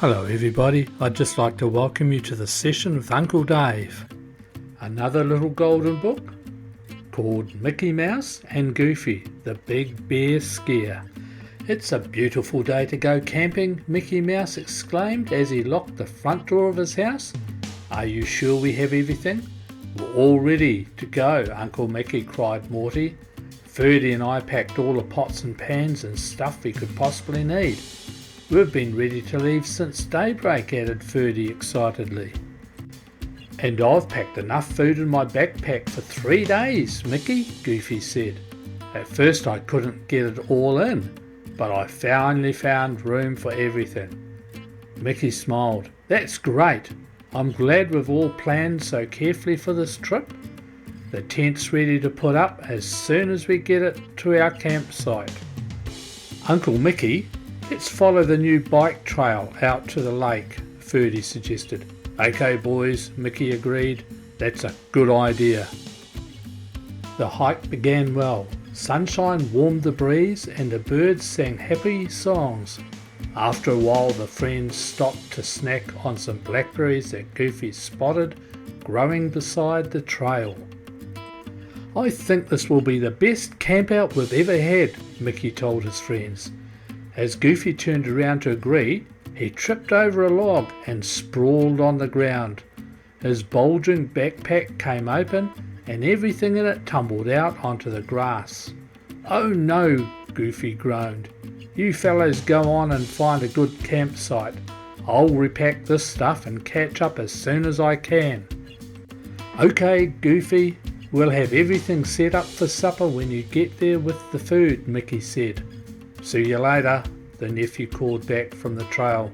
Hello everybody, I'd just like to welcome you to the session with Uncle Dave. Another little golden book called Mickey Mouse and Goofy, the Big Bear Scare. It's a beautiful day to go camping, Mickey Mouse exclaimed as he locked the front door of his house. Are you sure we have everything? We're all ready to go, Uncle Mickey, cried Morty. Ferdy and I packed all the pots and pans and stuff we could possibly need. We've been ready to leave since daybreak, added Ferdy excitedly. And I've packed enough food in my backpack for 3 days, Mickey, Goofy said. At first I couldn't get it all in, but I finally found room for everything. Mickey smiled. That's great. I'm glad we've all planned so carefully for this trip. The tent's ready to put up as soon as we get it to our campsite. Uncle Mickey, let's follow the new bike trail out to the lake, Ferdy suggested. Okay boys, Mickey agreed. That's a good idea. The hike began well. Sunshine warmed the breeze and the birds sang happy songs. After a while the friends stopped to snack on some blackberries that Goofy spotted growing beside the trail. I think this will be the best campout we've ever had, Mickey told his friends. As Goofy turned around to agree, he tripped over a log and sprawled on the ground. His bulging backpack came open and everything in it tumbled out onto the grass. Oh no, Goofy groaned. You fellows go on and find a good campsite. I'll repack this stuff and catch up as soon as I can. Okay, Goofy, we'll have everything set up for supper when you get there with the food, Mickey said. See you later, the nephew called back from the trail.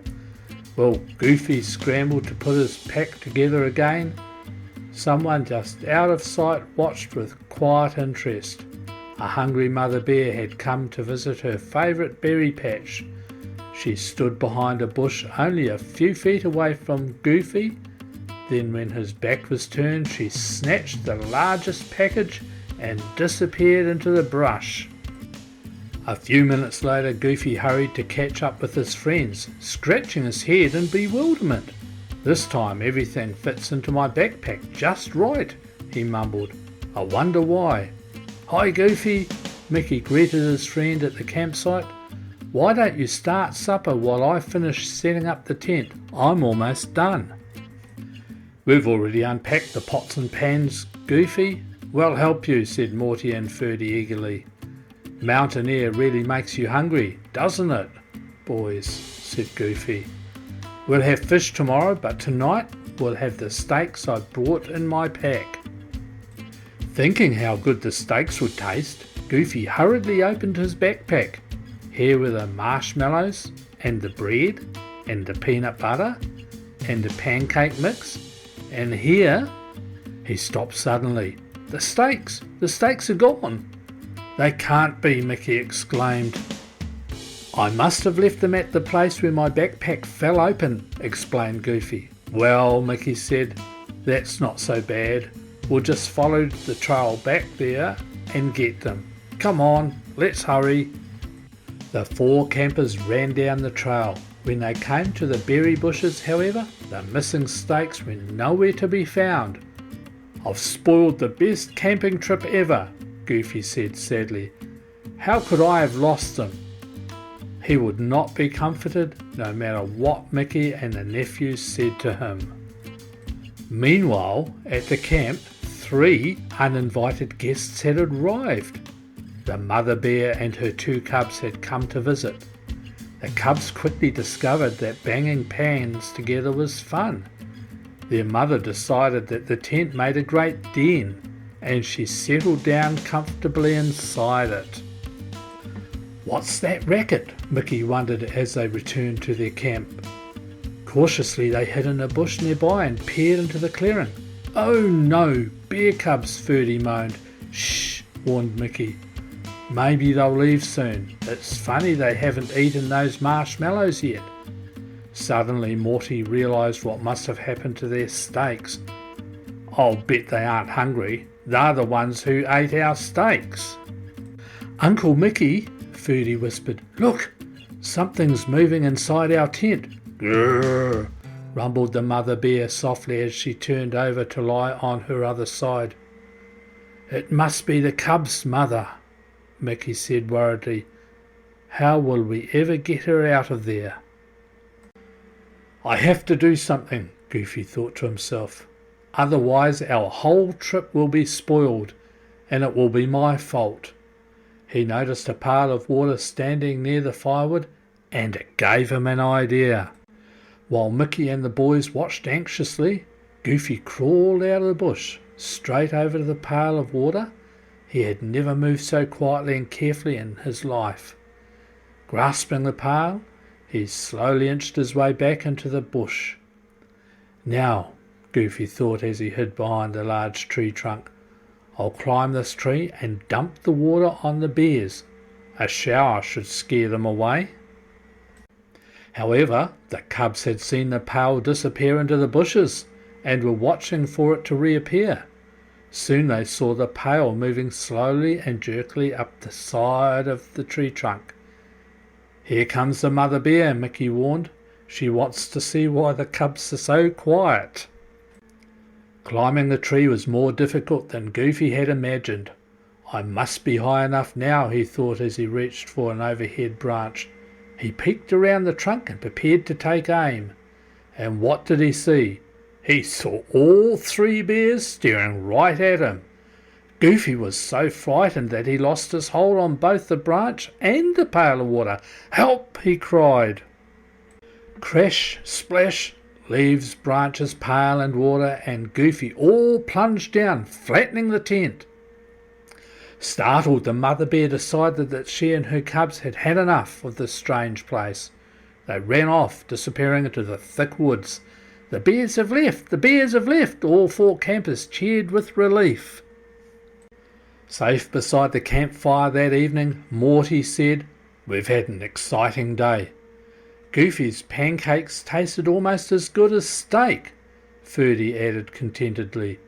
Well, Goofy scrambled to put his pack together again. Someone just out of sight watched with quiet interest. A hungry mother bear had come to visit her favourite berry patch. She stood behind a bush only a few feet away from Goofy. Then when his back was turned, she snatched the largest package and disappeared into the brush. A few minutes later, Goofy hurried to catch up with his friends, scratching his head in bewilderment. This time everything fits into my backpack just right, he mumbled. I wonder why. Hi Goofy, Mickey greeted his friend at the campsite. Why don't you start supper while I finish setting up the tent? I'm almost done. We've already unpacked the pots and pans, Goofy. We'll help you, said Morty and Ferdy eagerly. Mountain air really makes you hungry, doesn't it, boys, said Goofy. We'll have fish tomorrow, but tonight we'll have the steaks I brought in my pack. Thinking how good the steaks would taste, Goofy hurriedly opened his backpack. Here were the marshmallows, and the bread, and the peanut butter, and the pancake mix, and here... He stopped suddenly. The steaks are gone. They can't be, Mickey exclaimed. I must have left them at the place where my backpack fell open, explained Goofy. Well, Mickey said, that's not so bad. We'll just follow the trail back there and get them. Come on, let's hurry. The 4 campers ran down the trail. When they came to the berry bushes, however, the missing steaks were nowhere to be found. I've spoiled the best camping trip ever, Goofy said sadly. How could I have lost them? He would not be comforted no matter what Mickey and the nephews said to him. Meanwhile, at the camp, 3 uninvited guests had arrived. The mother bear and her 2 cubs had come to visit. The cubs quickly discovered that banging pans together was fun. Their mother decided that the tent made a great den, and she settled down comfortably inside it. What's that racket? Mickey wondered as they returned to their camp. Cautiously they hid in a bush nearby and peered into the clearing. Oh no, bear cubs, Ferdy moaned. Shh, warned Mickey. Maybe they'll leave soon. It's funny they haven't eaten those marshmallows yet. Suddenly Morty realised what must have happened to their steaks. I'll bet they aren't hungry. They're the ones who ate our steaks. Uncle Mickey, Ferdy whispered, look, something's moving inside our tent. Grrr, rumbled the mother bear softly as she turned over to lie on her other side. It must be the cubs, mother, Mickey said worriedly. How will we ever get her out of there? I have to do something, Goofy thought to himself. Otherwise our whole trip will be spoiled, and it will be my fault. He noticed a pail of water standing near the firewood, and it gave him an idea. While Mickey and the boys watched anxiously, Goofy crawled out of the bush, straight over to the pail of water. He had never moved so quietly and carefully in his life. Grasping the pail, he slowly inched his way back into the bush. Now, Goofy thought as he hid behind a large tree trunk, I'll climb this tree and dump the water on the bears. A shower should scare them away. However, the cubs had seen the pail disappear into the bushes and were watching for it to reappear. Soon they saw the pail moving slowly and jerkily up the side of the tree trunk. Here comes the mother bear, Mickey warned. She wants to see why the cubs are so quiet. Climbing the tree was more difficult than Goofy had imagined. I must be high enough now, he thought as he reached for an overhead branch. He peeked around the trunk and prepared to take aim. And what did he see? He saw all three bears staring right at him. Goofy was so frightened that he lost his hold on both the branch and the pail of water. Help! He cried. Crash, splash, leaves, branches, pail and water, and Goofy all plunged down, flattening the tent. Startled, the mother bear decided that she and her cubs had had enough of this strange place. They ran off, disappearing into the thick woods. The bears have left! The bears have left! All four campers cheered with relief. Safe beside the campfire that evening, Morty said, We've had an exciting day. Goofy's pancakes tasted almost as good as steak, Ferdy added contentedly.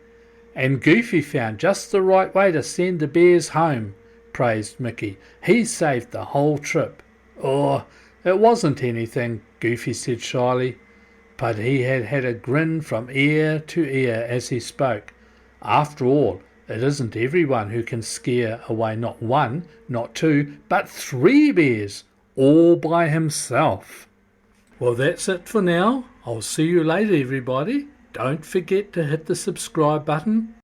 And Goofy found just the right way to send the bears home, praised Mickey. He saved the whole trip. Oh, it wasn't anything, Goofy said shyly, but he had had a grin from ear to ear as he spoke. After all, it isn't everyone who can scare away not one, not two, but three bears, all by himself. Well, that's it for now. I'll see you later, everybody. Don't forget to hit the subscribe button